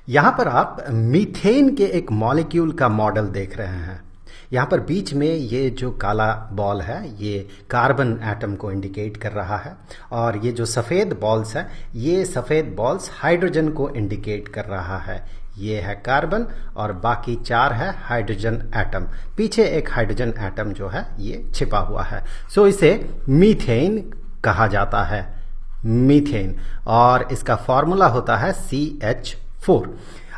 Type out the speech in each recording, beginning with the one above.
यहां पर आप मीथेन के एक मॉलिक्यूल का मॉडल देख रहे हैं। यहां पर बीच में ये जो काला बॉल है ये कार्बन एटम को इंडिकेट कर रहा है और ये जो सफ़ेद बॉल्स है ये सफ़ेद बॉल्स हाइड्रोजन को इंडिकेट कर रहा है। ये है कार्बन और बाकी 4 है हाइड्रोजन एटम। पीछे एक हाइड्रोजन एटम जो है ये छिपा हुआ है। सो इसे मीथेन कहा जाता है, मीथेन, और इसका फॉर्मूला होता है CH4।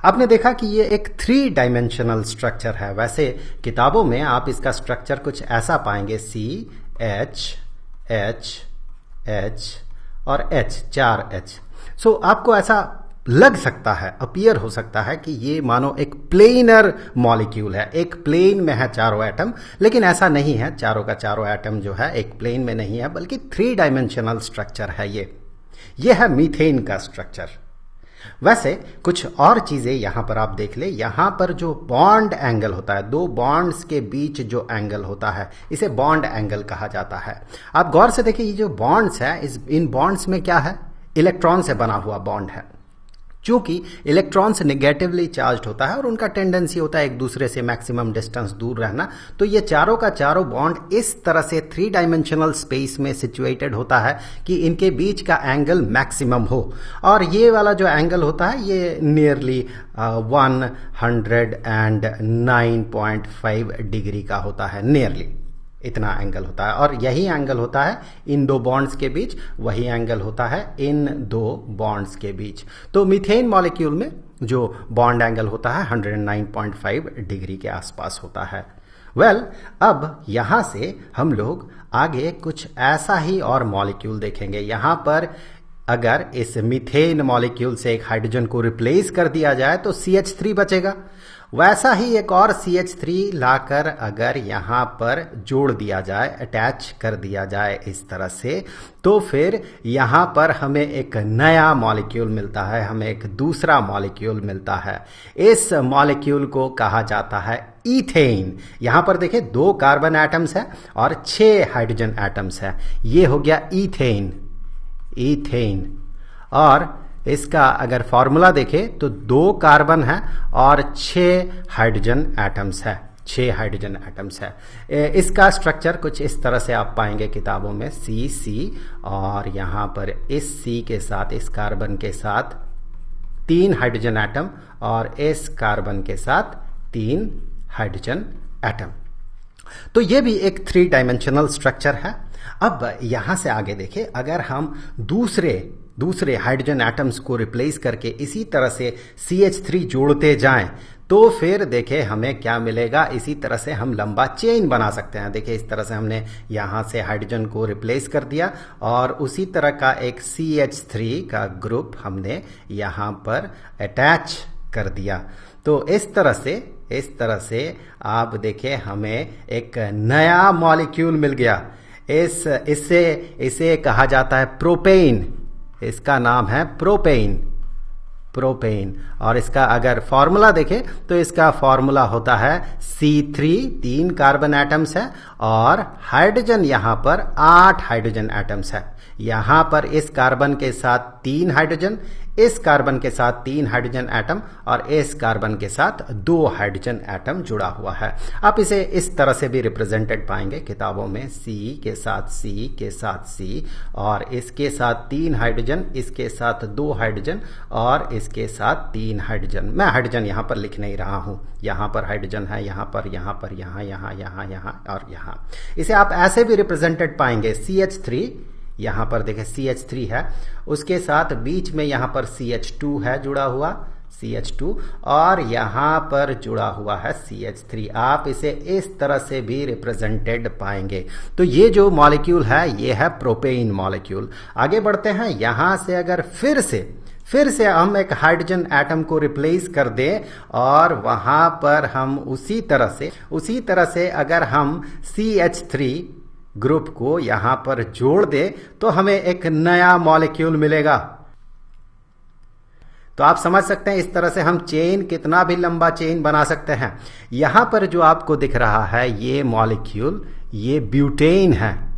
आपने देखा कि ये एक 3 डायमेंशनल स्ट्रक्चर है। वैसे किताबों में आप इसका स्ट्रक्चर कुछ ऐसा पाएंगे, CH, H, H और H, 4 H। सो आपको ऐसा लग सकता है, अपीयर हो सकता है कि ये मानो एक प्लेनर मॉलिक्यूल है, एक प्लेन में है चारों एटम, लेकिन ऐसा नहीं है। चारों का चारों एटम जो है एक प्लेन में नहीं है, बल्कि 3 डायमेंशनल स्ट्रक्चर है ये है मीथेन का स्ट्रक्चर। वैसे कुछ और चीजें यहां पर आप देख ले। यहां पर जो बॉन्ड एंगल होता है, 2 बॉन्ड्स के बीच जो एंगल होता है, इसे बॉन्ड एंगल कहा जाता है। आप गौर से देखिए, ये जो बॉन्ड्स है, इन बॉन्ड्स में क्या है? इलेक्ट्रॉन से बना हुआ बॉन्ड है। चूंकि इलेक्ट्रॉन से नेगेटिवली चार्ज्ड होता है और उनका टेंडेंसी होता है एक दूसरे से मैक्सिमम डिस्टेंस दूर रहना, तो ये चारों का चारों बॉन्ड इस तरह से 3 डायमेंशनल स्पेस में सिचुएटेड होता है कि इनके बीच का एंगल मैक्सिमम हो। और ये वाला जो एंगल होता है ये नियरली 109.5 डिग्री का होता है, नियरली इतना एंगल होता है। और यही एंगल होता है इन 2 बॉन्ड्स के बीच, वही एंगल होता है इन 2 बॉन्ड्स के बीच। तो मीथेन मॉलिक्यूल में जो बॉन्ड एंगल होता है 109.5 डिग्री के आसपास होता है। अब यहां से हम लोग आगे कुछ ऐसा ही और मॉलिक्यूल देखेंगे। यहां पर अगर इस मीथेन मॉलिक्यूल से एक हाइड्रोजन को रिप्लेस कर दिया जाए तो CH3 बचेगा। वैसा ही एक और CH3 लाकर अगर यहां पर जोड़ दिया जाए, अटैच कर दिया जाए इस तरह से, तो फिर यहां पर हमें एक नया मॉलिक्यूल मिलता है, हमें एक दूसरा मॉलिक्यूल मिलता है। इस मॉलिक्यूल को कहा जाता है ईथेन। यहां पर देखिए 2 कार्बन एटम्स है और 6 हाइड्रोजन एटम्स है। ये हो गया ईथेन, ईथेन। और इसका अगर फॉर्मूला देखें तो 2 कार्बन है और 6 हाइड्रोजन एटम्स है, 6 हाइड्रोजन एटम्स है। इसका स्ट्रक्चर कुछ इस तरह से आप पाएंगे किताबों में, C और यहां पर इस C के साथ, इस कार्बन के साथ 3 हाइड्रोजन एटम और इस कार्बन के साथ 3 हाइड्रोजन एटम। तो ये भी एक 3 डायमेंशनल स्ट्रक्चर है। अब यहां से आगे देखिए, अगर हम दूसरे हाइड्रोजन एटम्स को रिप्लेस करके इसी तरह से CH3 जोड़ते जाएं तो फिर देखें हमें क्या मिलेगा। इसी तरह से हम लंबा चेन बना सकते हैं। देखिए इस तरह से हमने यहां से हाइड्रोजन को रिप्लेस कर दिया और उसी तरह का एक CH3 का ग्रुप हमने यहां पर अटैच कर दिया। तो इस तरह से आप देखें हमें एक नया मॉलिक्यूल मिल गया। इसे कहा जाता है प्रोपेन। इसका नाम है प्रोपेन। और इसका अगर फॉर्मूला देखें तो इसका फॉर्मूला होता है C3, 3 कार्बन एटम्स है और हाइड्रोजन यहां पर 8 हाइड्रोजन एटम्स है। यहां पर इस कार्बन के साथ 3 हाइड्रोजन, इस कार्बन के साथ 3 हाइड्रोजन एटम और इस कार्बन के साथ 2 हाइड्रोजन एटम जुड़ा हुआ है। आप इसे इस तरह से भी रिप्रेजेंटेड पाएंगे किताबों में, C के साथ C और इसके साथ 3 हाइड्रोजन, इसके साथ 2 हाइड्रोजन और इसके साथ 3 हाइड्रोजन। मैं हाइड्रोजन यहां पर लिख नहीं रहा हूं, यहां पर हाइड्रोजन है, यहां पर यहां और यहां। इसे आप ऐसे भी रिप्रेजेंटेड पाएंगे, CH3 यहां पर देखें CH3 है, उसके साथ बीच में यहां पर CH2 है जुड़ा हुआ, CH2, और यहां पर जुड़ा हुआ है CH3। आप इसे इस तरह से भी रिप्रेजेंटेड पाएंगे। तो ये जो मॉलिक्यूल है ये है प्रोपेन मॉलिक्यूल। आगे बढ़ते हैं। यहां से अगर फिर से हम एक हाइड्रोजन एटम को रिप्लेस कर दें और वहां पर हम उसी तरह से अगर हम CH3 ग्रुप को यहां पर जोड़ दे तो हमें एक नया मॉलिक्यूल मिलेगा। तो आप समझ सकते हैं इस तरह से हम चेन, कितना भी लंबा चेन बना सकते हैं। यहां पर जो आपको दिख रहा है ये मॉलिक्यूल, ये ब्यूटेन है।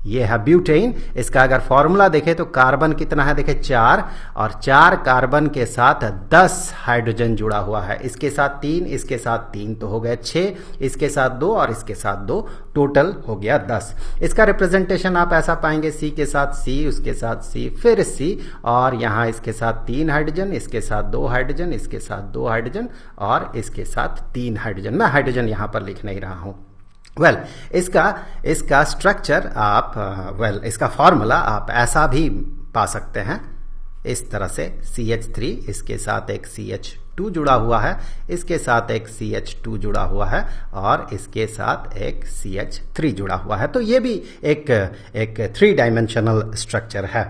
ये है ब्यूटेन। इसका अगर फॉर्मूला देखें तो कार्बन कितना है, देखें 4, और 4 कार्बन के साथ 10 हाइड्रोजन जुड़ा हुआ है। इसके साथ 3, इसके साथ 3 तो हो गए 6, इसके साथ 2 और इसके साथ 2, टोटल हो गया 10। इसका रिप्रेजेंटेशन आप ऐसा पाएंगे, C के साथ C, उसके साथ C, फिर C, और यहाँ इसके साथ 3 हाइड्रोजन, इसके साथ 2 हाइड्रोजन, इसके साथ 2 हाइड्रोजन और इसके साथ 3 हाइड्रोजन। मैं हाइड्रोजन यहाँ पर लिख नहीं रहा हूँ। इसका स्ट्रक्चर आप इसका फॉर्मूला आप ऐसा भी पा सकते हैं, इस तरह से CH3, इसके साथ एक CH2 जुड़ा हुआ है, इसके साथ एक CH2 जुड़ा हुआ है और इसके साथ एक CH3 जुड़ा हुआ है। तो ये भी एक 3 डायमेंशनल स्ट्रक्चर है।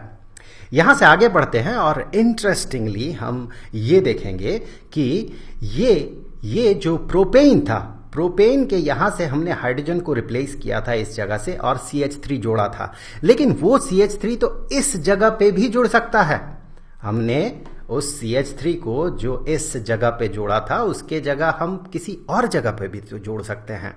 यहां से आगे बढ़ते हैं और इंटरेस्टिंगली हम ये देखेंगे कि ये जो प्रोपेन था, प्रोपेन के यहां से हमने हाइड्रोजन को रिप्लेस किया था इस जगह से और CH3 जोड़ा था, लेकिन वो CH3 तो इस जगह पे भी जुड़ सकता है। हमने उस CH3 को जो इस जगह पे जोड़ा था उसके जगह हम किसी और जगह पे भी तो जोड़ सकते हैं।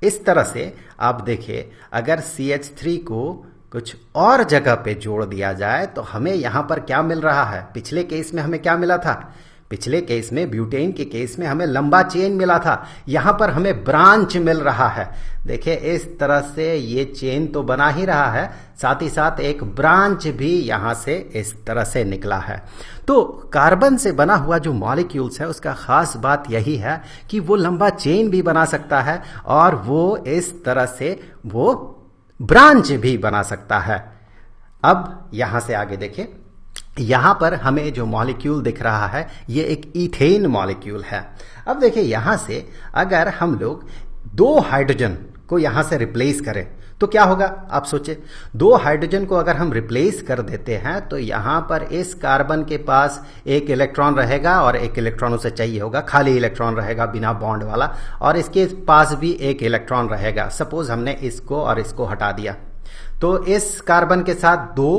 इस तरह से आप देखिए, अगर CH3 को कुछ और जगह पे जोड़ दिया जाए तो हमें यहां पर क्या मिल रहा है। पिछले केस में हमें क्या मिला था, पिछले केस में ब्यूटेन के केस में हमें लंबा चेन मिला था, यहां पर हमें ब्रांच मिल रहा है। देखिए इस तरह से ये चेन तो बना ही रहा है, साथ ही साथ एक ब्रांच भी यहां से इस तरह से निकला है। तो कार्बन से बना हुआ जो मॉलिक्यूल्स है उसका खास बात यही है कि वो लंबा चेन भी बना सकता है और वो इस तरह से वो ब्रांच भी बना सकता है। अब यहां से आगे देखें, यहां पर हमें जो मॉलिक्यूल दिख रहा है ये एक इथेन मॉलिक्यूल है। अब देखिए यहां से अगर हम लोग 2 हाइड्रोजन को यहां से रिप्लेस करें तो क्या होगा, आप सोचे। 2 हाइड्रोजन को अगर हम रिप्लेस कर देते हैं तो यहां पर इस कार्बन के पास एक इलेक्ट्रॉन रहेगा और एक इलेक्ट्रॉन उसे चाहिए होगा, खाली इलेक्ट्रॉन रहेगा बिना बॉन्ड वाला, और इसके पास भी एक इलेक्ट्रॉन रहेगा। सपोज हमने इसको और इसको हटा दिया तो इस कार्बन के साथ 2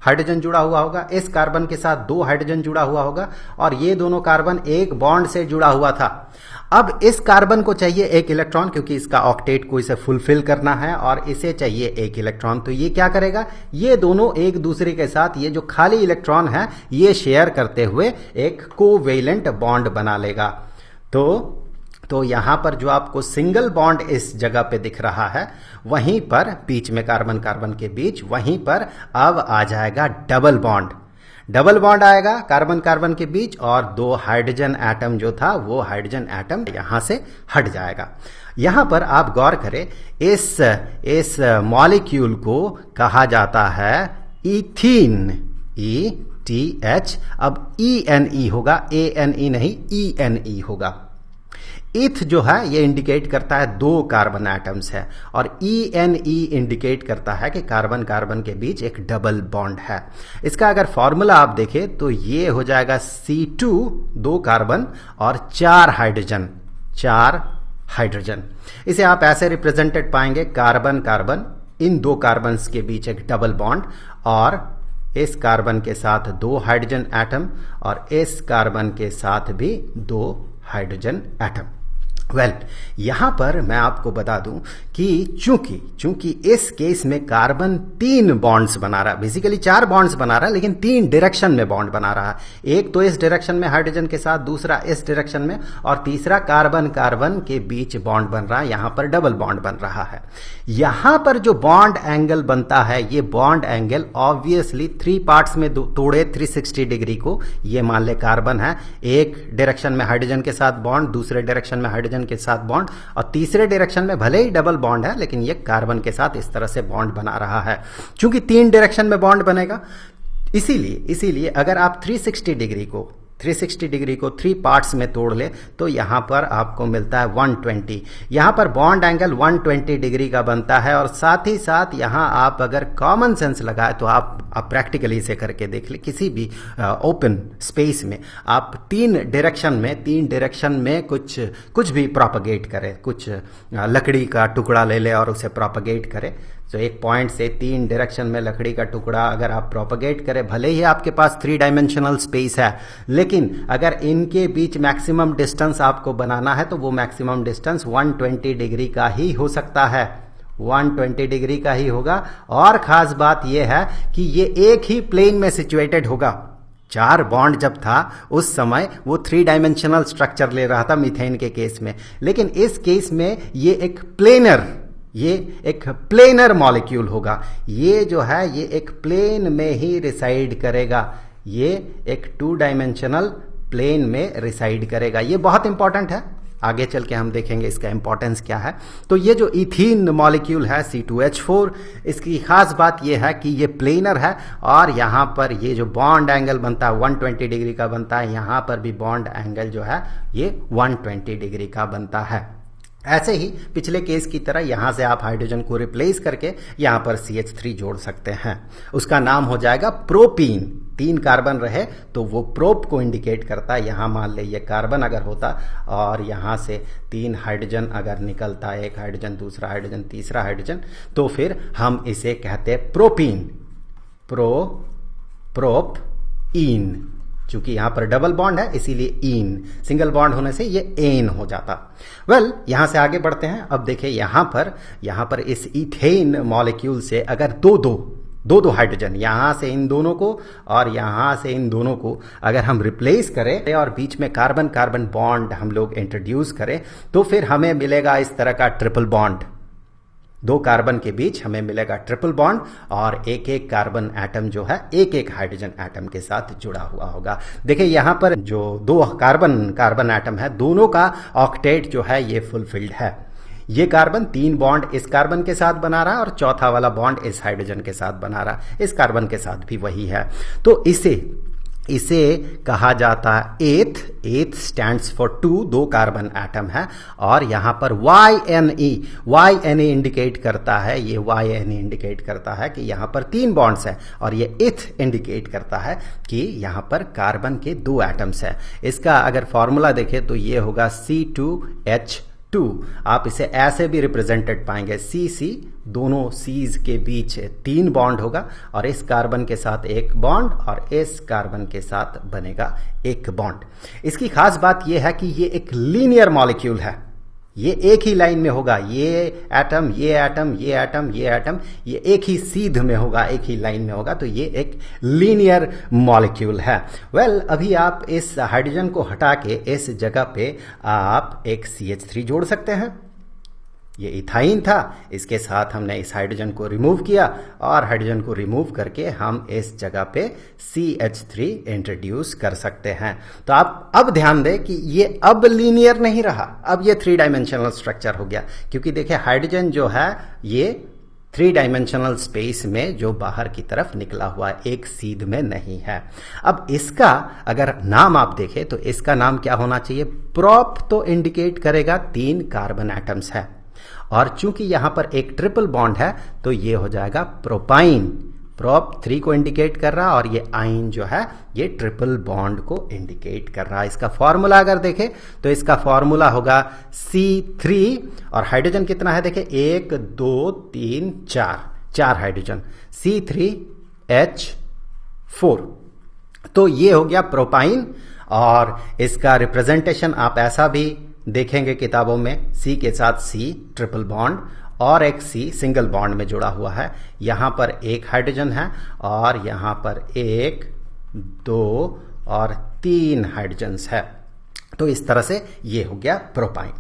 हाइड्रोजन जुड़ा हुआ होगा, इस कार्बन के साथ 2 हाइड्रोजन जुड़ा हुआ होगा और ये दोनों कार्बन एक बॉन्ड से जुड़ा हुआ था। अब इस कार्बन को चाहिए एक इलेक्ट्रॉन, क्योंकि इसका ऑक्टेट को इसे फुलफिल करना है और इसे चाहिए एक इलेक्ट्रॉन। तो ये क्या करेगा, ये दोनों एक दूसरे के साथ ये जो खाली इलेक्ट्रॉन है ये शेयर करते हुए एक कोवेलेंट बॉन्ड बना लेगा। तो यहां पर जो आपको सिंगल बॉन्ड इस जगह पे दिख रहा है, वहीं पर बीच में कार्बन कार्बन के बीच, वहीं पर अब आ जाएगा डबल बॉन्ड। डबल बॉन्ड आएगा कार्बन कार्बन के बीच और 2 हाइड्रोजन एटम जो था वो हाइड्रोजन एटम यहां से हट जाएगा। यहां पर आप गौर करें, इस मॉलिक्यूल को कहा जाता है इथीन, ETH। अब ENE होगा, ANE नहीं, ENE होगा। इथ जो है ये इंडिकेट करता है 2 कार्बन एटम्स है और ENE इंडिकेट करता है कि कार्बन कार्बन के बीच एक डबल बॉन्ड है। इसका अगर फॉर्मूला आप देखें तो ये हो जाएगा C2, 2 कार्बन और 4 हाइड्रोजन। इसे आप ऐसे रिप्रेजेंटेड पाएंगे, कार्बन कार्बन, इन 2 कार्बन्स के बीच एक डबल बॉन्ड और इस कार्बन के साथ 2 हाइड्रोजन एटम और इस कार्बन के साथ भी 2 हाइड्रोजन एटम। यहां पर मैं आपको बता दूं कि चूंकि इस केस में कार्बन 3 बॉन्ड्स बना रहा है, बेसिकली 4 बॉन्ड्स बना रहा है लेकिन 3 डायरेक्शन में बॉन्ड बना रहा है। एक तो इस डायरेक्शन में हाइड्रोजन के साथ, दूसरा इस डायरेक्शन में और तीसरा कार्बन कार्बन के बीच बॉन्ड बन रहा है, यहां पर डबल बॉन्ड बन रहा है। यहां पर जो बॉन्ड एंगल बनता है, ये बॉन्ड एंगल ऑब्वियसली 3 पार्ट्स में तोड़े 360 डिग्री को। ये मान ले कार्बन है, एक डायरेक्शन में हाइड्रोजन के साथ बॉन्ड, दूसरे डायरेक्शन में हाइड्रोजन के साथ बॉन्ड और तीसरे डायरेक्शन में भले ही डबल बॉन्ड है लेकिन ये कार्बन के साथ इस तरह से बॉन्ड बना रहा है। चूंकि 3 डायरेक्शन में बॉन्ड बनेगा, इसीलिए अगर आप 360 डिग्री को 3 पार्ट्स में तोड़ ले तो यहां पर आपको मिलता है 120। यहां पर बॉन्ड एंगल 120 डिग्री का बनता है और साथ ही साथ यहां आप अगर कॉमन सेंस लगाए तो आप प्रैक्टिकली इसे करके देख ले, किसी भी ओपन स्पेस में आप 3 डायरेक्शन में कुछ भी प्रोपगेट करें, कुछ लकड़ी का टुकड़ा ले ले और उसे प्रोपगेट करें। तो एक पॉइंट से 3 डायरेक्शन में लकड़ी का टुकड़ा अगर आप प्रोपगेट करें, भले ही आपके पास 3 डायमेंशनल स्पेस है, लेकिन अगर इनके बीच मैक्सिमम डिस्टेंस आपको बनाना है तो वो मैक्सिमम डिस्टेंस 120 डिग्री का ही हो सकता है। 120 डिग्री का ही होगा। और खास बात यह है कि ये एक ही प्लेन में सिचुएटेड होगा। 4 बॉन्ड जब था उस समय वो 3 डायमेंशनल स्ट्रक्चर ले रहा था मीथेन के केस में, लेकिन इस केस में ये एक प्लेनर मॉलिक्यूल होगा। ये जो है ये एक प्लेन में ही रिसाइड करेगा, ये एक 2 डायमेंशनल प्लेन में रिसाइड करेगा। ये बहुत इंपॉर्टेंट है, आगे चल के हम देखेंगे इसका इंपॉर्टेंस क्या है। तो ये जो इथीन मॉलिक्यूल है C2H4, इसकी खास बात ये है कि ये प्लेनर है और यहाँ पर ये जो बॉन्ड एंगल बनता है 120 डिग्री का बनता है, यहाँ पर भी बॉन्ड एंगल जो है ये 120 डिग्री का बनता है। ऐसे ही पिछले केस की तरह यहां से आप हाइड्रोजन को रिप्लेस करके यहां पर CH3 जोड़ सकते हैं। उसका नाम हो जाएगा प्रोपीन। 3 कार्बन रहे तो वो प्रोप को इंडिकेट करता है। यहां मान ले ये कार्बन अगर होता और यहां से 3 हाइड्रोजन अगर निकलता, एक हाइड्रोजन, दूसरा हाइड्रोजन, तीसरा हाइड्रोजन, तो फिर हम इसे कहते हैं प्रोपीन, प्रोप इन। चूंकि यहां पर डबल बॉन्ड है इसीलिए इन, सिंगल बॉन्ड होने से ये एन हो जाता। यहां से आगे बढ़ते हैं। अब देखिए यहां पर इस इथेन मॉलिक्यूल से अगर दो हाइड्रोजन, यहां से इन दोनों को और यहां से इन दोनों को अगर हम रिप्लेस करें और बीच में कार्बन कार्बन बॉन्ड हम लोग इंट्रोड्यूस करें, तो फिर हमें मिलेगा इस तरह का ट्रिपल बॉन्ड। 2 कार्बन के बीच हमें मिलेगा ट्रिपल बॉन्ड और एक एक कार्बन एटम जो है एक एक हाइड्रोजन एटम के साथ जुड़ा हुआ होगा। देखिए यहां पर जो 2 कार्बन एटम है, दोनों का ऑक्टेट जो है ये फुलफिल्ड है। ये कार्बन 3 बॉन्ड इस कार्बन के साथ बना रहा है और चौथा वाला बॉन्ड इस हाइड्रोजन के साथ बना रहा है। इस कार्बन के साथ भी वही है। तो इसे कहा जाता है एथ स्टैंड्स फॉर 2 कार्बन एटम है। और यहां पर YNE इंडिकेट करता है, ये YNE इंडिकेट करता है कि यहां पर 3 बॉन्ड्स है और ये इथ इंडिकेट करता है कि यहां पर कार्बन के 2 एटम्स है। इसका अगर फॉर्मूला देखें तो ये होगा C2H2। आप इसे ऐसे भी रिप्रेजेंटेड पाएंगे, CC, दोनों C's के बीच 3 बॉन्ड होगा और इस कार्बन के साथ 1 बॉन्ड और इस कार्बन के साथ बनेगा 1 बॉन्ड। इसकी खास बात यह है कि ये एक लीनियर मॉलिक्यूल है, ये एक ही लाइन में होगा। ये एटम, ये एटम, ये एटम, ये एटम, ये एक ही सीध में होगा, एक ही लाइन में होगा। तो ये एक लीनियर मॉलिक्यूल है। अभी आप इस हाइड्रोजन को हटा के इस जगह पे आप एक CH3 जोड़ सकते हैं। ये इथाइन था, इसके साथ हमने इस हाइड्रोजन को रिमूव किया और हाइड्रोजन को रिमूव करके हम इस जगह पे CH3 इंट्रोड्यूस कर सकते हैं। तो आप अब ध्यान दें कि ये अब लीनियर नहीं रहा, अब ये 3 डायमेंशनल स्ट्रक्चर हो गया। क्योंकि देखिए हाइड्रोजन जो है ये 3 डायमेंशनल स्पेस में जो बाहर की तरफ निकला हुआ है, एक सीध में नहीं है। अब इसका अगर नाम आप देखें तो इसका नाम क्या होना चाहिए? प्रोप तो इंडिकेट करेगा 3 कार्बन एटम्स है और चूंकि यहां पर एक ट्रिपल बॉन्ड है तो ये हो जाएगा प्रोपाइन। प्रोप 3 को इंडिकेट कर रहा और ये आइन जो है ये ट्रिपल बॉन्ड को इंडिकेट कर रहा है। इसका फॉर्मूला अगर देखें तो इसका फॉर्मूला होगा C3 और हाइड्रोजन कितना है देखें, 1 2 3 4 हाइड्रोजन, C3H4। तो ये हो गया प्रोपाइन और इसका रिप्रेजेंटेशन आप ऐसा भी देखेंगे किताबों में, C के साथ C ट्रिपल बॉन्ड और एक C सिंगल बॉन्ड में जुड़ा हुआ है। यहां पर 1 हाइड्रोजन है और यहां पर 1 2 और 3 हाइड्रोजन्स है। तो इस तरह से ये हो गया प्रोपाइन।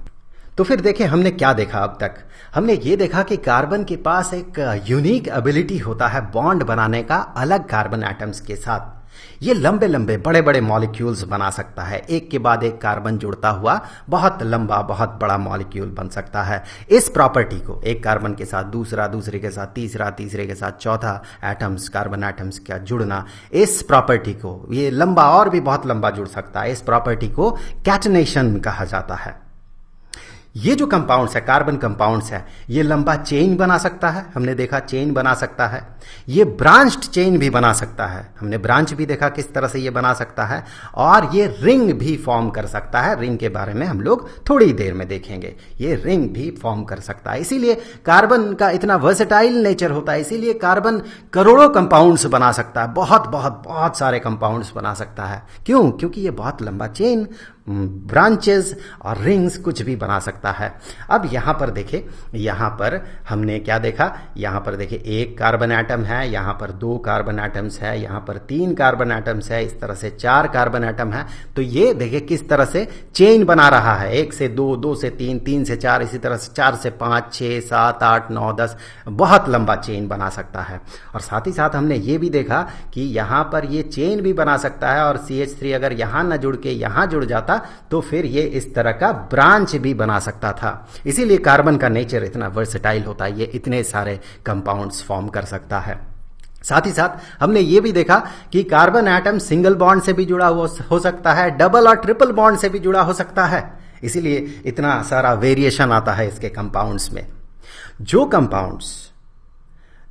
तो फिर देखिए हमने क्या देखा अब तक। हमने ये देखा कि कार्बन के पास एक यूनिक एबिलिटी होता है बॉन्ड बनाने का अलग कार्बन एटम्स के साथ। ये लंबे लंबे बड़े बड़े मॉलिक्यूल्स बना सकता है, एक के बाद एक कार्बन जुड़ता हुआ बहुत लंबा बहुत बड़ा मॉलिक्यूल बन सकता है। इस प्रॉपर्टी को एक कार्बन के साथ दूसरा, दूसरे के साथ तीसरा, तीसरे के साथ चौथा एटम्स, कार्बन एटम्स का जुड़ना, इस प्रॉपर्टी को, ये लंबा और भी बहुत लंबा जुड़ सकता है, इस प्रॉपर्टी को कैटनेशन कहा जाता है। ये जो कंपाउंड्स है, कार्बन कंपाउंड्स है, ये लंबा चेन बना सकता है, हमने देखा चेन बना सकता है। ये ब्रांच्ड चेन भी बना सकता है, हमने ब्रांच भी देखा किस तरह से ये बना सकता है। और ये रिंग भी फॉर्म कर सकता है, रिंग के बारे में हम लोग थोड़ी देर में देखेंगे। ये रिंग भी फॉर्म कर सकता है। इसीलिए कार्बन का इतना वर्सेटाइल नेचर होता है, इसीलिए कार्बन करोड़ों कंपाउंड्स बना सकता है, बहुत बहुत बहुत सारे कंपाउंड्स बना सकता है। क्यों? क्योंकि ये बहुत लंबा चेन ब्रांचेस और रिंग्स कुछ भी बना सकता है। अब यहां पर देखें, यहां पर हमने क्या देखा, यहां पर देखिए एक कार्बन एटम है, यहां पर 2 कार्बन एटम्स है, यहां पर 3 कार्बन एटम्स है, इस तरह से 4 कार्बन एटम है। तो ये देखिए किस तरह से चेन बना रहा है, 1 से 2, 2 से 3, 3 से 4, इसी तरह से 4 से 5, 6, 7, 8, 9, 10, बहुत लंबा चेन बना सकता है। और साथ ही साथ हमने ये भी देखा कि यहां पर ये चेन भी बना सकता है, और CH3 अगर यहां न जुड़ के यहां जुड़ जाता तो फिर ये इस तरह का ब्रांच भी बना सकता था। इसीलिए कार्बन का नेचर इतना वर्सेटाइल होता है, ये इतने सारे कंपाउंड्स फॉर्म कर सकता है। साथ ही साथ हमने ये भी देखा कि कार्बन एटम सिंगल बॉन्ड से भी जुड़ा हो सकता है, डबल और ट्रिपल बॉन्ड से भी जुड़ा हो सकता है। इसीलिए इतना सारा वेरिएशन आता है इसके कंपाउंड्स में। जो कंपाउंड्स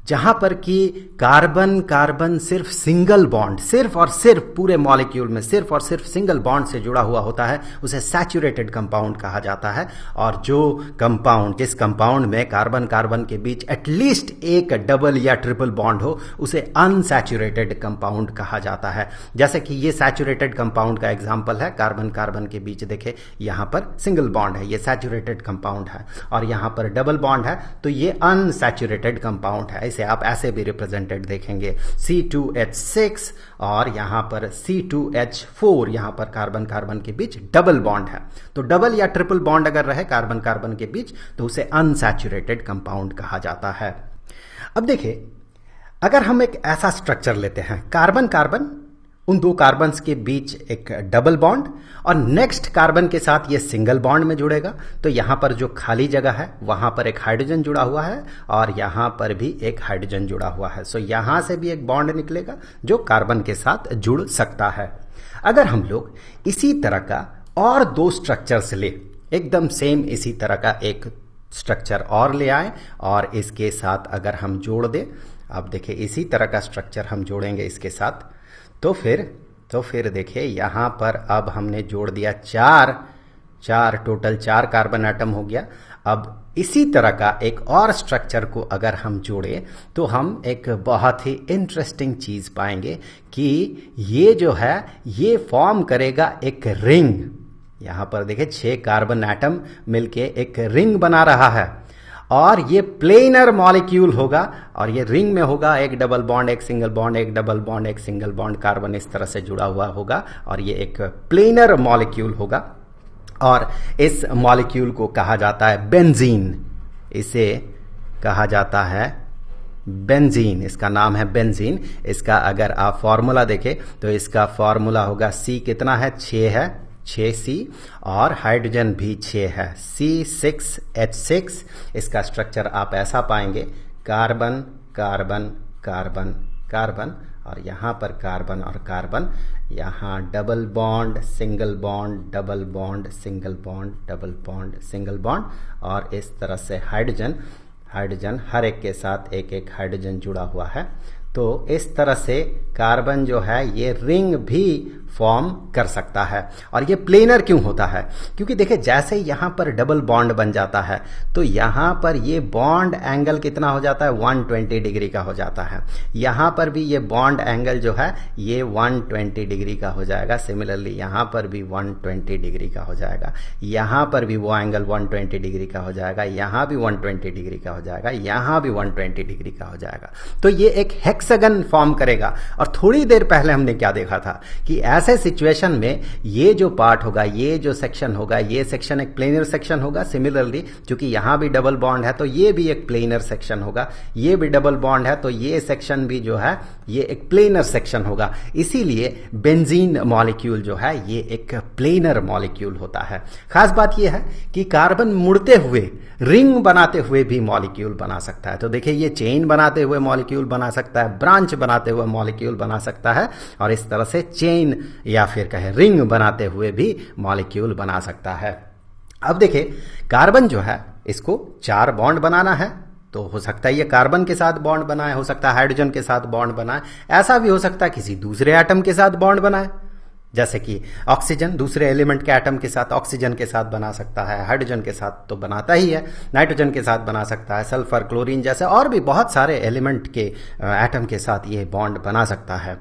जहां पर कि कार्बन कार्बन सिर्फ सिंगल बॉन्ड, सिर्फ और सिर्फ पूरे मॉलिक्यूल में सिर्फ और सिर्फ सिंगल बॉन्ड से जुड़ा हुआ होता है, उसे सैचुरेटेड कंपाउंड कहा जाता है। और जो कंपाउंड, जिस कंपाउंड में कार्बन कार्बन के बीच एटलीस्ट एक डबल या ट्रिपल बॉन्ड हो, उसे अनसैचुरेटेड कंपाउंड कहा जाता है। जैसे कि ये सैचुरेटेड कंपाउंड का एग्जाम्पल है, कार्बन कार्बन के बीच देखे यहां पर सिंगल बॉन्ड है, ये सैचुरेटेड कंपाउंड है, और यहां पर डबल बॉन्ड है तो ये अनसैचुरेटेड कंपाउंड है। इसे आप ऐसे भी रिप्रेजेंटेड देखेंगे, C2H6 और यहां पर C2H4, यहां पर कार्बन कार्बन के बीच डबल बॉन्ड है। तो डबल या ट्रिपल बॉन्ड अगर रहे कार्बन कार्बन के बीच तो उसे अनसैचुरेटेड कंपाउंड कहा जाता है। अब देखिए, अगर हम एक ऐसा स्ट्रक्चर लेते हैं, कार्बन कार्बन, उन 2 कार्बन्स के बीच एक डबल बॉन्ड, और नेक्स्ट कार्बन के साथ ये सिंगल बॉन्ड में जुड़ेगा, तो यहां पर जो खाली जगह है वहां पर एक हाइड्रोजन जुड़ा हुआ है और यहां पर भी एक हाइड्रोजन जुड़ा हुआ है। सो यहां से भी एक बॉन्ड निकलेगा जो कार्बन के साथ जुड़ सकता है। अगर हम लोग इसी तरह का और 2 स्ट्रक्चर्स ले, एकदम सेम इसी तरह का एक स्ट्रक्चर और ले आए और इसके साथ अगर हम जोड़ दें, अब देखिए इसी तरह का स्ट्रक्चर हम जोड़ेंगे इसके साथ, तो फिर देखिए यहां पर अब हमने जोड़ दिया 4 टोटल 4 कार्बन एटम हो गया। अब इसी तरह का एक और स्ट्रक्चर को अगर हम जोड़े तो हम एक बहुत ही इंटरेस्टिंग चीज पाएंगे कि ये जो है ये फॉर्म करेगा एक रिंग। यहां पर देखिए 6 कार्बन एटम मिलके एक रिंग बना रहा है, और ये प्लेनर मॉलिक्यूल होगा, और ये रिंग में होगा एक डबल बॉन्ड, एक सिंगल बॉन्ड, एक डबल बॉन्ड, एक सिंगल बॉन्ड, कार्बन इस तरह से जुड़ा हुआ होगा, और ये एक प्लेनर मॉलिक्यूल होगा। और इस मॉलिक्यूल को कहा जाता है बेंजीन, इसे कहा जाता है बेंजीन, इसका नाम है बेंजीन। इसका अगर आप फॉर्मूला देखें तो इसका फॉर्मूला होगा C कितना है, 6 है, 6C, और हाइड्रोजन भी 6 है, C6H6। इसका स्ट्रक्चर आप ऐसा पाएंगे, कार्बन कार्बन कार्बन कार्बन, और यहां पर कार्बन और कार्बन, यहां double bond, single bond, double bond, single bond, double bond, single bond, और इस तरह से हाइड्रोजन हाइड्रोजन, हर एक के साथ एक एक हाइड्रोजन जुड़ा हुआ है। तो इस तरह से कार्बन जो है ये रिंग भी फॉर्म कर सकता है। और ये प्लेनर क्यों होता है, क्योंकि देखिए जैसे यहां पर डबल बॉन्ड बन जाता है तो यहां पर ये बॉन्ड एंगल कितना हो जाता है, 120 डिग्री का हो जाता है। यहां पर भी ये बॉन्ड एंगल जो है ये 120 डिग्री का हो जाएगा। सिमिलरली यहां पर भी 120 डिग्री का हो जाएगा, यहां पर भी वो एंगल 120 डिग्री का हो जाएगा, यहां भी 120 डिग्री का हो जाएगा, यहां भी 120 डिग्री का हो जाएगा। तो ये एक हेक्सागन फॉर्म करेगा। और थोड़ी देर पहले हमने क्या देखा था कि ऐसे सिचुएशन में ये जो पार्ट होगा, ये जो सेक्शन होगा, ये सेक्शन एक प्लेनर सेक्शन होगा। सिमिलरली क्योंकि यहां भी डबल बॉन्ड है तो ये भी एक प्लेनर सेक्शन होगा, ये भी डबल बॉन्ड है तो ये सेक्शन भी जो है ये एक प्लेनर सेक्शन होगा। इसीलिए बेंजीन मॉलिक्यूल जो है ये एक प्लेनर मॉलिक्यूल होता है। खास बात यह है कि कार्बन मुड़ते हुए, रिंग बनाते हुए भी मॉलिक्यूल बना सकता है। तो देखिए ये चेन बनाते हुए मॉलिक्यूल बना सकता है, ब्रांच बनाते हुए मॉलिक्यूल बना सकता है, और इस तरह से चेन या फिर कहे रिंग बनाते हुए भी मॉलिक्यूल बना सकता है। अब देखिए कार्बन जो है इसको 4 बॉन्ड बनाना है, तो हो सकता है ये कार्बन के साथ बॉन्ड बनाए, हो सकता है हाइड्रोजन के साथ बॉन्ड बनाए, ऐसा भी हो सकता है किसी दूसरे एटम के साथ बॉन्ड बनाए, जैसे कि ऑक्सीजन दूसरे एलिमेंट के एटम के साथ ऑक्सीजन के साथ बना सकता है, हाइड्रोजन के साथ तो बनाता ही है, नाइट्रोजन के साथ बना सकता है, सल्फर, क्लोरीन जैसे और भी बहुत सारे एलिमेंट के एटम के साथ ये बॉन्ड बना सकता है।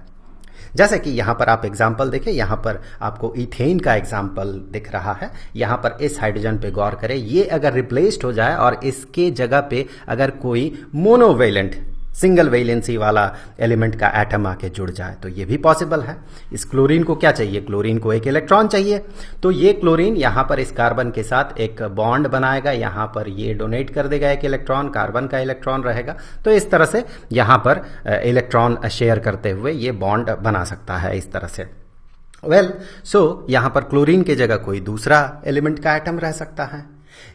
जैसे कि यहां पर आप एग्जाम्पल देखें, यहां पर आपको इथेन का एग्जाम्पल दिख रहा है। यहां पर इस हाइड्रोजन पे गौर करें, ये अगर रिप्लेस्ड हो जाए और इसके जगह पे अगर कोई मोनोवेलेंट सिंगल वैलेंसी वाला एलिमेंट का एटम आके जुड़ जाए तो ये भी पॉसिबल है। इस क्लोरीन को क्या चाहिए? क्लोरीन को एक इलेक्ट्रॉन चाहिए, तो ये क्लोरीन यहां पर इस कार्बन के साथ एक बॉन्ड बनाएगा, यहां पर ये डोनेट कर देगा एक इलेक्ट्रॉन, कार्बन का इलेक्ट्रॉन रहेगा, तो इस तरह से यहां पर इलेक्ट्रॉन शेयर करते हुए ये बॉन्ड बना सकता है इस तरह से। सो यहां पर क्लोरीन की जगह कोई दूसरा एलिमेंट का एटम रह सकता है,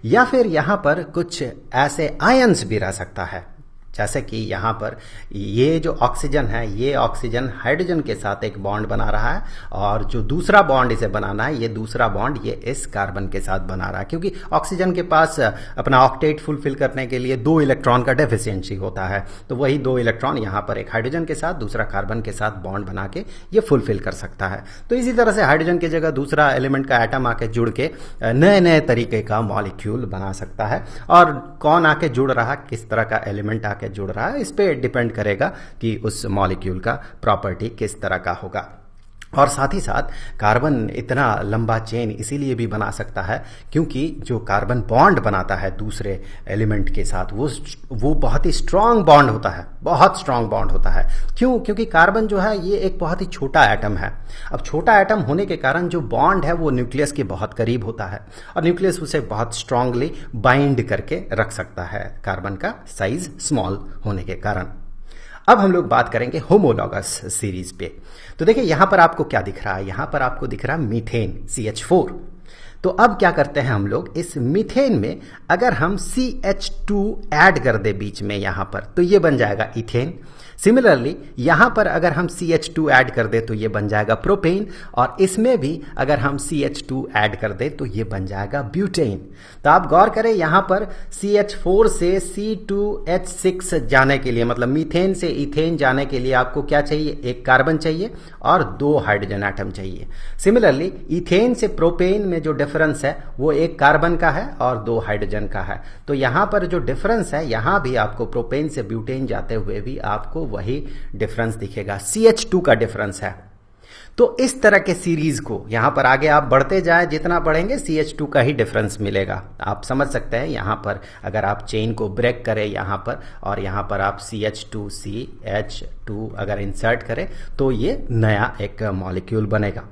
या फिर यहां पर कुछ ऐसे आयंस भी रह सकता है, जैसे कि यहां पर ये जो ऑक्सीजन है, ये ऑक्सीजन हाइड्रोजन के साथ एक बॉन्ड बना रहा है, और जो दूसरा बॉन्ड इसे बनाना है, ये दूसरा बॉन्ड ये इस कार्बन के साथ बना रहा है, क्योंकि ऑक्सीजन के पास अपना ऑक्टेट फुलफिल करने के लिए 2 इलेक्ट्रॉन का डेफिशिएंसी होता है, तो वही 2 इलेक्ट्रॉन यहां पर एक हाइड्रोजन के साथ दूसरा कार्बन के साथ बॉन्ड बना के ये फुलफिल कर सकता है। तो इसी तरह से हाइड्रोजन की जगह दूसरा एलिमेंट का एटम आके जुड़ के नए नए तरीके का मॉलिक्यूल बना सकता है, और कौन आके जुड़ रहा, किस तरह का एलिमेंट आके जुड़ रहा है, इस पे डिपेंड करेगा कि उस मॉलिक्यूल का प्रॉपर्टी किस तरह का होगा। और साथ ही साथ कार्बन इतना लंबा चेन इसीलिए भी बना सकता है क्योंकि जो कार्बन बॉन्ड बनाता है दूसरे एलिमेंट के साथ वो बहुत ही स्ट्रांग बॉन्ड होता है, बहुत स्ट्रांग बॉन्ड होता है। क्यों? क्योंकि कार्बन जो है ये एक बहुत ही छोटा एटम है। अब छोटा एटम होने के कारण जो बॉन्ड है वो न्यूक्लियस के बहुत करीब होता है, और न्यूक्लियस उसे बहुत स्ट्रांगली बाइंड करके रख सकता है, कार्बन का साइज स्मॉल होने के कारण। अब हम लोग बात करेंगे होमोलॉगस सीरीज पे। तो देखिए यहां पर आपको क्या दिख रहा है, यहां पर आपको दिख रहा है मीथेन CH4। तो अब क्या करते हैं हम लोग, इस मीथेन में अगर हम CH2 ऐड कर दे बीच में यहां पर, तो ये बन जाएगा इथेन। सिमिलरली यहां पर अगर हम CH2 ऐड कर दे तो ये बन जाएगा प्रोपेन, और इसमें भी अगर हम CH2 ऐड कर दे तो ये बन जाएगा ब्यूटेन। तो आप गौर करें यहां पर CH4 से C2H6 जाने के लिए, मतलब मीथेन से इथेन जाने के लिए आपको क्या चाहिए? एक कार्बन चाहिए और 2 हाइड्रोजन एटम चाहिए। सिमिलरली इथेन से प्रोपेन में जो डिफरेंस है वो एक कार्बन का है और 2 हाइड्रोजन का है। तो यहां पर जो डिफरेंस है, यहां भी आपको प्रोपेन से ब्यूटेन जाते हुए भी आपको वही डिफरेंस दिखेगा, CH2 का डिफरेंस है। तो इस तरह के सीरीज को यहां पर आगे आप बढ़ते जाए, जितना बढ़ेंगे CH2 का ही डिफरेंस मिलेगा। आप समझ सकते हैं यहां पर अगर आप चेन को ब्रेक करें यहां पर, और यहां पर आप CH2 अगर इंसर्ट करें तो ये नया एक मॉलिक्यूल बनेगा।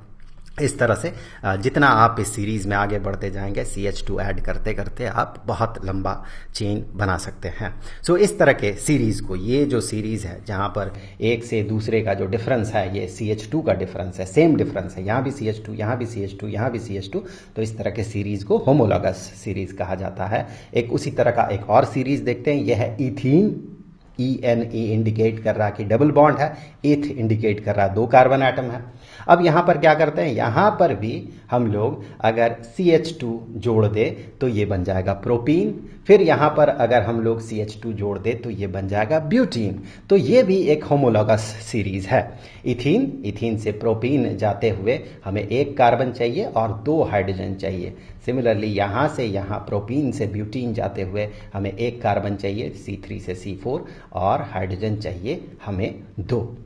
इस तरह से जितना आप इस सीरीज में आगे बढ़ते जाएंगे, CH2 ऐड करते करते आप बहुत लंबा चेन बना सकते हैं। सो इस तरह के सीरीज को, ये जो सीरीज है जहां पर एक से दूसरे का जो डिफरेंस है ये CH2 का डिफरेंस है, सेम डिफरेंस है, यहां भी CH2, यहां भी CH2, यहां भी CH2, तो इस तरह के सीरीज को होमोलॉगस सीरीज कहा जाता है। एक उसी तरह का एक और सीरीज देखते हैं, यह है इथीन। ENE इंडिकेट कर रहा कि डबल बॉन्ड है, इथ इंडिकेट कर रहा 2 कार्बन एटम है। अब यहां पर क्या करते हैं, यहां पर भी हम लोग अगर CH2 जोड़ दे तो ये बन जाएगा प्रोपीन, फिर यहां पर अगर हम लोग CH2 जोड़ दे तो ये बन जाएगा ब्यूटीन। तो ये भी एक होमोलॉगस सीरीज है। इथीन से प्रोपीन जाते हुए हमें 1 कार्बन चाहिए और 2 हाइड्रोजन चाहिए। सिमिलरली यहां से यहां प्रोपीन से ब्यूटीन जाते हुए हमें 1 कार्बन चाहिए, C3 से C4, और हाइड्रोजन चाहिए हमें 2।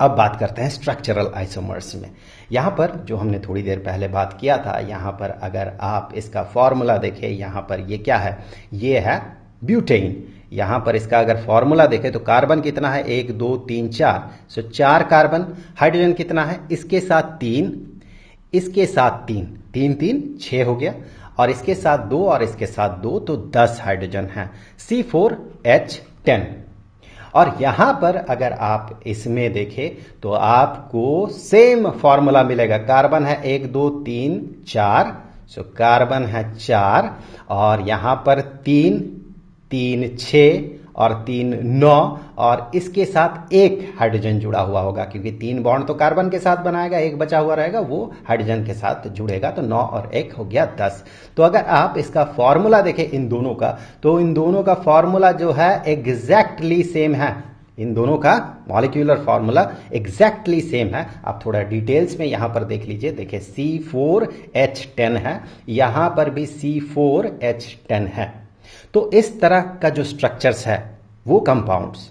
अब बात करते हैं स्ट्रक्चरल आइसोमर्स में। यहां पर जो हमने थोड़ी देर पहले बात किया था, यहां पर अगर आप इसका फॉर्मूला देखें, यहां पर ये क्या है, ये है ब्यूटेन। यहां पर इसका अगर फॉर्मूला देखें तो कार्बन कितना है, 1 2 3 4, सो 4 कार्बन। हाइड्रोजन कितना है, इसके साथ 3, इसके साथ 3, 3 3 6 हो गया, और इसके साथ 2 और इसके साथ 2, तो 10 हाइड्रोजन है, C4H10। और यहां पर अगर आप इसमें देखें तो आपको सेम फॉर्मूला मिलेगा। कार्बन है 1 2 3 4, सो कार्बन है 4, और यहां पर 3 3 6 और 3 9, और इसके साथ 1 हाइड्रोजन जुड़ा हुआ होगा, क्योंकि 3 बॉन्ड तो कार्बन के साथ बनाएगा, 1 बचा हुआ रहेगा वो हाइड्रोजन के साथ जुड़ेगा, तो 9 और 1 हो गया 10। तो अगर आप इसका फॉर्मूला देखें इन दोनों का, तो इन दोनों का फॉर्मूला जो है एग्जैक्टली सेम है। इन दोनों का मॉलिक्यूलर फॉर्मूला एग्जैक्टली सेम है। आप थोड़ा डिटेल्स में यहां पर देख लीजिए, देखिए C4H10 है, यहां पर भी C4H10 है। तो इस तरह का जो स्ट्रक्चर्स है वो कंपाउंड्स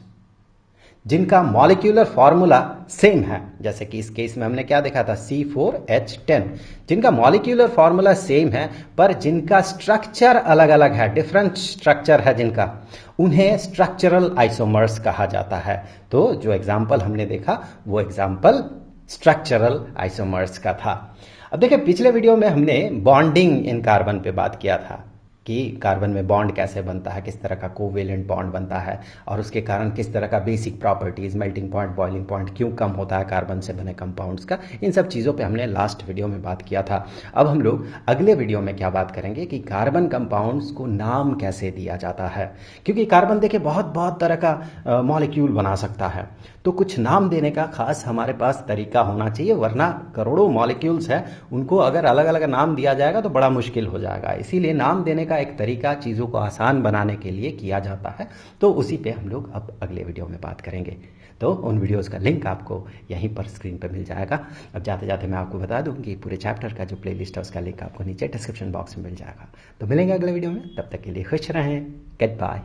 जिनका मॉलिक्यूलर फॉर्मूला सेम है, जैसे कि इस केस में हमने क्या देखा था C4H10, जिनका मॉलिक्यूलर फॉर्मूला सेम है पर जिनका स्ट्रक्चर अलग अलग है, डिफरेंट स्ट्रक्चर है जिनका, उन्हें स्ट्रक्चरल आइसोमर्स कहा जाता है। तो जो एग्जाम्पल हमने देखा वो एग्जाम्पल स्ट्रक्चरल आइसोमर्स का था। अब देखिए पिछले वीडियो में हमने बॉन्डिंग इन कार्बन पे बात किया था कि कार्बन में बॉन्ड कैसे बनता है, किस तरह का कोवेलेंट बॉन्ड बनता है और उसके कारण किस तरह का basic properties, melting point, boiling point क्यों कम होता है कार्बन से बने कंपाउंड्स का, इन सब चीज़ों पे हमने लास्ट वीडियो में बात किया था। अब हम लोग अगले वीडियो में क्या बात करेंगे कि कार्बन कंपाउंड्स को नाम कैसे दिया जाता है, क्योंकि कार्बन देखिए बहुत बहुत तरह का मॉलिक्यूल बना सकता है, तो कुछ नाम देने का खास हमारे पास तरीका होना चाहिए, वरना करोड़ों मॉलिक्यूल्स है, उनको अगर अलग अलग नाम दिया जाएगा तो बड़ा मुश्किल हो जाएगा। इसीलिए नाम देने का एक तरीका चीज़ों को आसान बनाने के लिए किया जाता है, तो उसी पे हम लोग अब अगले वीडियो में बात करेंगे। तो उन वीडियोस का लिंक आपको यहीं पर स्क्रीन पर मिल जाएगा। अब जाते जाते मैं आपको बता दूं कि पूरे चैप्टर का जो प्लेलिस्ट है उसका लिंक आपको नीचे डिस्क्रिप्शन बॉक्स में मिल जाएगा। तो मिलेंगे अगले वीडियो में, तब तक के लिए खुश रहें, गुड बाय।